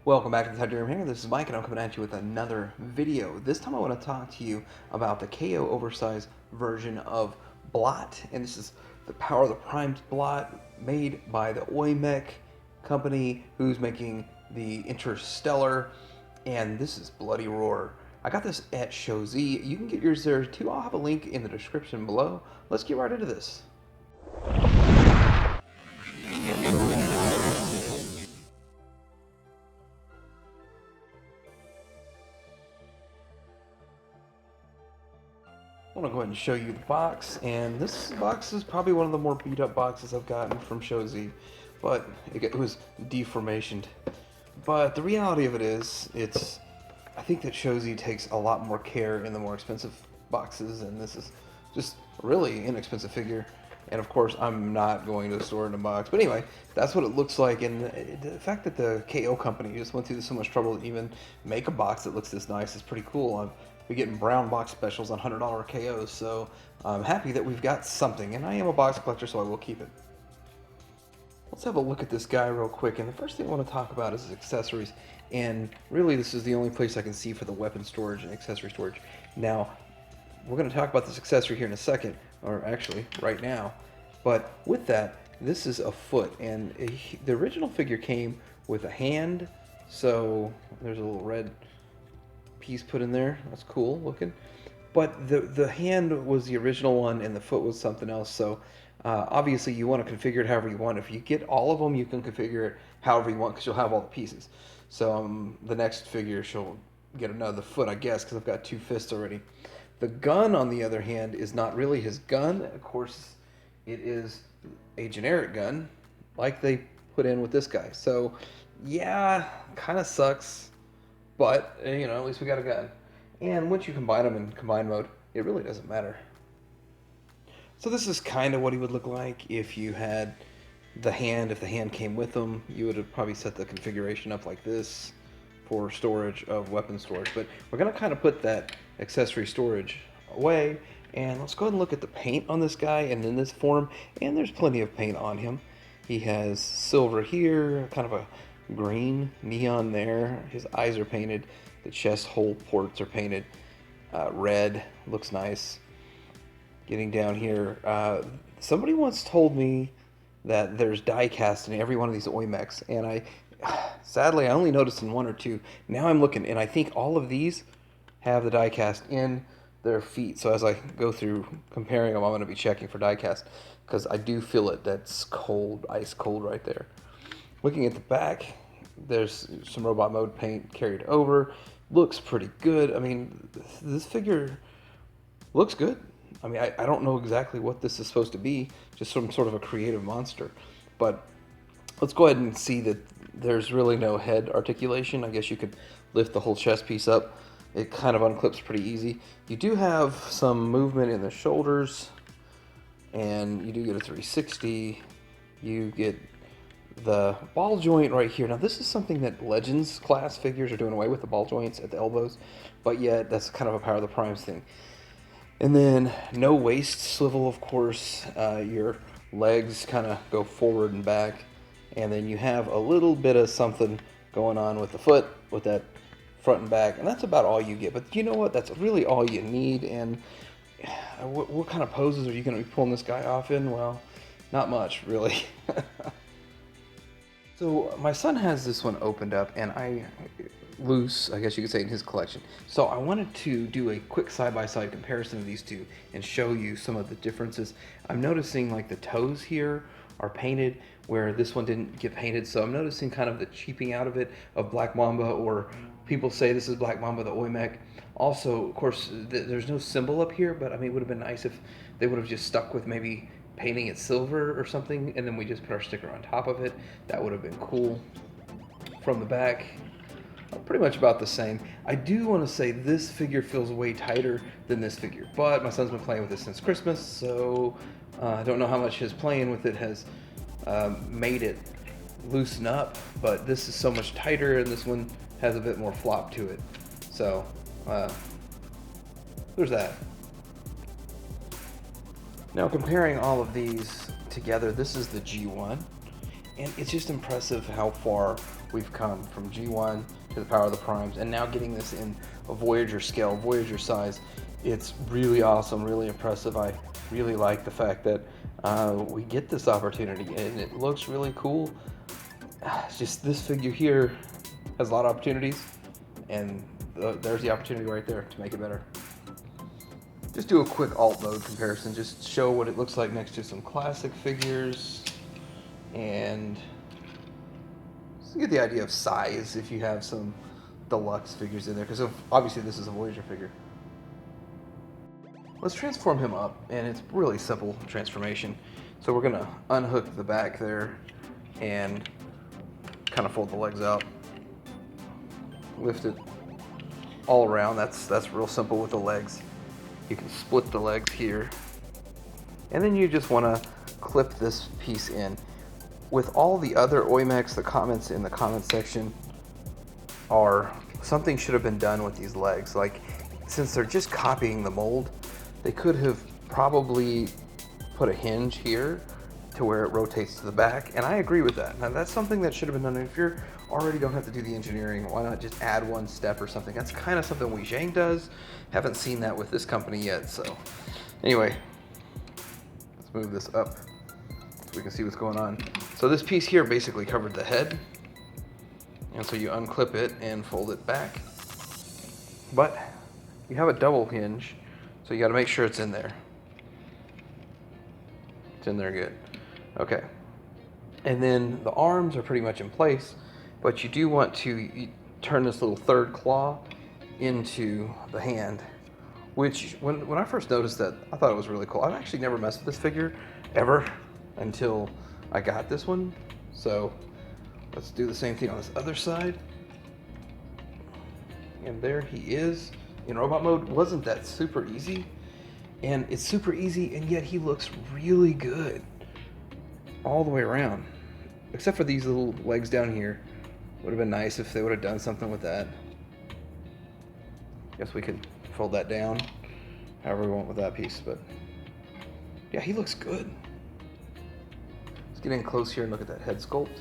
Welcome back to the Untitled Chapter. This is Mike, and I'm coming at you with another video. This time I want to talk to you about the KO oversized version of Blot, and this is the Power of the Primes Blot made by the Aoyi Mech company, who's making the Interstellar, and this is bloody roar. I got this at Show Z. You can get yours there too. I'll have a link in the description below. Let's get right into this. I want to go ahead and show you the box, and this box is probably one of the more beat up boxes I've gotten from Show Z, but it was deformationed. But the reality of it is, I think that Show Z takes a lot more care in the more expensive boxes, and this is just a really inexpensive figure. And of course, I'm not going to store it in a box. But anyway, that's what it looks like. And the fact that the KO company just went through so much trouble to even make a box that looks this nice is pretty cool. I've been getting brown box specials on $100 KOs, so I'm happy that we've got something. And I am a box collector, so I will keep it. Let's have a look at this guy real quick. And the first thing I want to talk about is his accessories. And really, this is the only place I can see for the weapon storage and accessory storage. Now, we're going to talk about this accessory here in a second, or actually right now. But with that, this is a foot, and the original figure came with a hand, so there's a little red piece put in there. That's cool looking. But the hand was the original one, and the foot was something else. So obviously, you want to configure it however you want. If you get all of them, you can configure it however you want because you'll have all the pieces. So the next figure, she'll get another foot, I guess, because I've got two fists already. The gun, on the other hand, is not really his gun. Of course, it is a generic gun, like they put in with this guy. So, yeah, kind of sucks, but, you know, at least we got a gun. And once you combine them in combine mode, it really doesn't matter. So this is kind of what he would look like if you had the hand. If the hand came with them, you would have probably set the configuration up like this for storage of weapon storage. But we're going to kind of put that accessory storage away, and let's go ahead and look at the paint on this guy and in this form. And there's plenty of paint on him. He has silver here, kind of a green neon there. His eyes are painted. The chest hole ports are painted red. Looks nice. Getting down here, somebody once told me that there's die cast in every one of these Aoyi mechs, and sadly I only noticed in one or two. Now I'm looking, and I think all of these have the die cast in their feet. So as I go through comparing them, I'm going to be checking for die cast, because I do feel it. That's cold, ice cold right there. Looking at the back, there's some robot mode paint carried over. Looks pretty good. I mean, this figure looks good. I mean, I don't know exactly what this is supposed to be, just some sort of a creative monster. But let's go ahead and see that there's really no head articulation. I guess you could lift the whole chest piece up. It kind of unclips pretty easy. You do have some movement in the shoulders, and you do get a 360. You get the ball joint right here. Now, this is something that Legends class figures are doing away with, the ball joints at the elbows, but yet that's kind of a Power of the Primes thing. And then no waist swivel, of course. Your legs kind of go forward and back. And then you have a little bit of something going on with the foot, with that front and back. And that's about all you get. But you know what? That's really all you need. And what kind of poses are you going to be pulling this guy off in? Well, not much, really. So my son has this one opened up, and loose, I guess you could say, in his collection. So I wanted to do a quick side-by-side comparison of these two and show you some of the differences. I'm noticing like the toes here are painted where this one didn't get painted, so I'm noticing kind of the cheaping out of it of Black Mamba, or people say this is Black Mamba, the Aoyi mech. Also, of course, there's no symbol up here, but I mean, it would have been nice if they would have just stuck with maybe painting it silver or something, and then we just put our sticker on top of it. That would have been cool. From the back, pretty much about the same. I do want to say this figure feels way tighter than this figure, but my son's been playing with this since Christmas, so I don't know how much his playing with it has made it loosen up, but this is so much tighter, and this one has a bit more flop to it. So there's that. Now, comparing all of these together, this is the G1, and it's just impressive how far we've come from G1 to the Power of the Primes, and now getting this in a Voyager scale, Voyager size. It's really awesome, really impressive. I really like the fact that we get this opportunity, and it looks really cool. It's just this figure here has a lot of opportunities, and there's the opportunity right there to make it better. Just do a quick alt mode comparison, just show what it looks like next to some classic figures, and just get the idea of size if you have some deluxe figures in there, because obviously this is a Voyager figure. Let's transform him up, and it's really simple transformation. So we're gonna unhook the back there and kind of fold the legs out, lift it all around. That's real simple with the legs. You can split the legs here, and then you just want to clip this piece in. With all the other Aoyi mechs, the comments in the comment section are something should have been done with these legs. Like, since they're just copying the mold, they could have probably put a hinge here to where it rotates to the back, and I agree with that. Now, that's something that should have been done. If you're already don't have to do the engineering, why not just add one step or something? That's kind of something Wei Zhang does. Haven't seen that with this company yet. So anyway, let's move this up so we can see what's going on. So this piece here basically covered the head, and so you unclip it and fold it back, but you have a double hinge, so you got to make sure it's in there. It's in there good. Okay, and then the arms are pretty much in place, but you do want to turn this little third claw into the hand, which when I first noticed that, I thought it was really cool. I've actually never messed with this figure ever until I got this one. So let's do the same thing on this other side. And there he is in robot mode. Wasn't that super easy? And it's super easy, and yet he looks really good all the way around, except for these little legs down here. Would have been nice if they would have done something with that. Guess we could fold that down however we want with that piece, but yeah, he looks good. Let's get in close here and look at that head sculpt,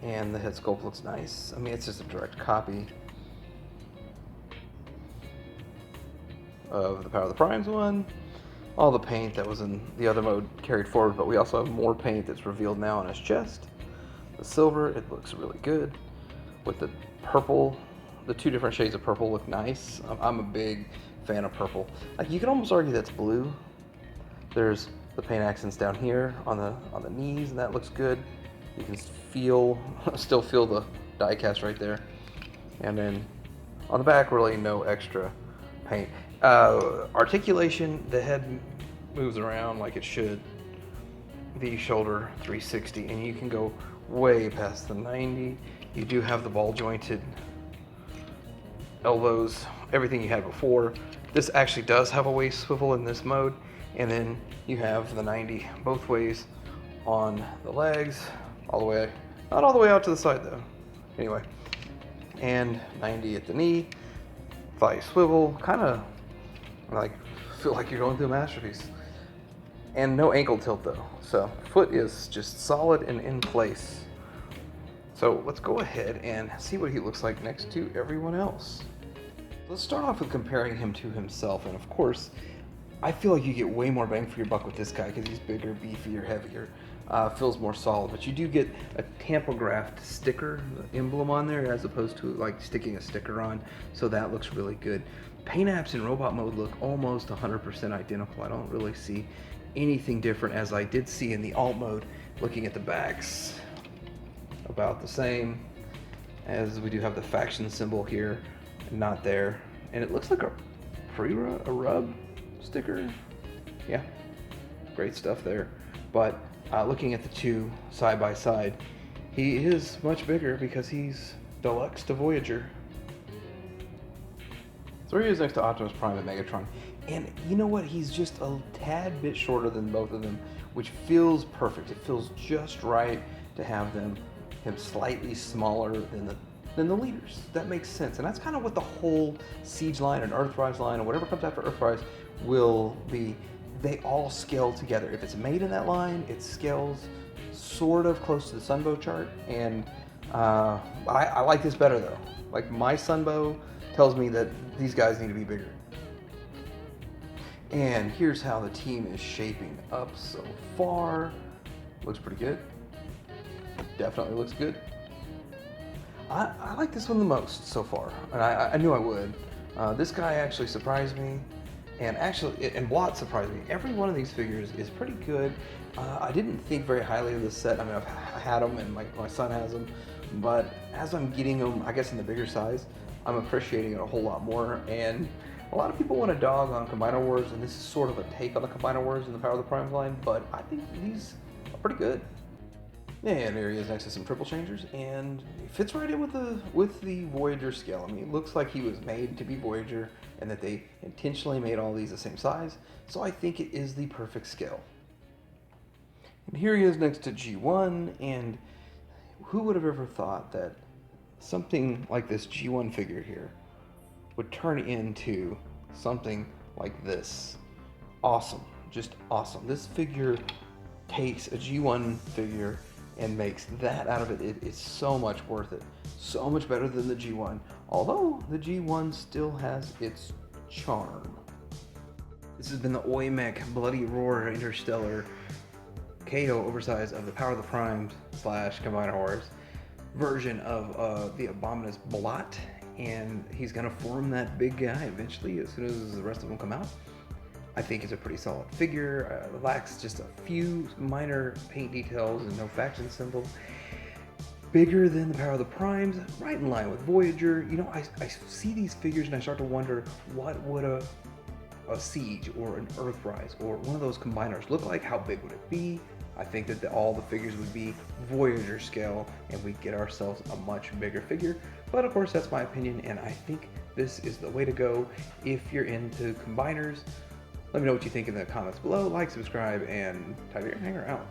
and the head sculpt looks nice. I mean, it's just a direct copy of the Power of the Primes one. All the paint that was in the other mode carried forward, but we also have more paint that's revealed now on his chest. The silver, it looks really good. With the purple, the two different shades of purple look nice. I'm a big fan of purple. Like, you can almost argue that's blue. There's the paint accents down here on the knees, and that looks good. You can still feel the die cast right there. And then on the back, really no extra paint. Articulation, the head moves around like it should. The shoulder 360, and you can go way past the 90. You do have the ball jointed elbows, everything you had before. This actually does have a waist swivel in this mode, and then you have the 90 both ways on the legs, all the way, not all the way out to the side though. Anyway, and 90 at the knee, thigh swivel, kind of like feel like you're going through a masterpiece. And no ankle tilt though, so foot is just solid and in place. So let's go ahead and see what he looks like next to everyone else. Let's start off with comparing him to himself, and of course, I feel like you get way more bang for your buck with this guy because he's bigger, beefier, heavier, feels more solid, but you do get a tampographed sticker emblem on there as opposed to like sticking a sticker on, so that looks really good. Paint apps in robot mode look almost 100% identical. I don't really see anything different, as I did see in the alt mode. Looking at the backs, about the same, as we do have the faction symbol here, not there, and it looks like a rub sticker. Yeah, great stuff there. But looking at the two side by side, he is much bigger because he's deluxe to Voyager. So here he is next to Optimus Prime and Megatron. And you know what? He's just a tad bit shorter than both of them, which feels perfect. It feels just right to have him slightly smaller than the leaders. That makes sense. And that's kind of what the whole Siege line and Earthrise line, or whatever comes after Earthrise, will be. They all scale together. If it's made in that line, it scales sort of close to the Sunbow chart, and I like this better though. Like my Sunbow tells me that these guys need to be bigger. And here's how the team is shaping up so far. Looks pretty good. Definitely looks good. I like this one the most so far, and I knew I would. This guy actually surprised me, and Blot surprised me. Every one of these figures is pretty good. I didn't think very highly of this set. I mean, I had them, and my son has them, but as I'm getting them, I guess in the bigger size, I'm appreciating it a whole lot more. And a lot of people want to dog on Combiner Wars, and this is sort of a take on the Combiner Wars in the Power of the Primes line, but I think these are pretty good. And there he is next to some triple changers, and he fits right in with the Voyager scale. I mean, it looks like he was made to be Voyager, and that they intentionally made all these the same size, so I think it is the perfect scale. And here he is next to G1, and who would have ever thought that something like this G1 figure here would turn into something like this? Awesome, just awesome. This figure takes a G1 figure and makes that out of it. It's so much worth it. So much better than the G1, although the G1 still has its charm. This has been the Aoyi Mech Bloody Roar Interstellar KO oversize of the Power of the Primes / Combiner Wars version of the Abominous Blot, and he's gonna form that big guy eventually as soon as the rest of them come out. I think it's a pretty solid figure. Lacks just a few minor paint details and no faction symbol. Bigger than the Power of the Primes, right in line with Voyager. You know, I see these figures and I start to wonder, what would a Siege or an Earthrise or one of those combiners look like? How big would it be? I think that all the figures would be Voyager scale, and we'd get ourselves a much bigger figure. But of course, that's my opinion, and I think this is the way to go if you're into combiners. Let me know what you think in the comments below. Like, subscribe, and Tiger Hanger out.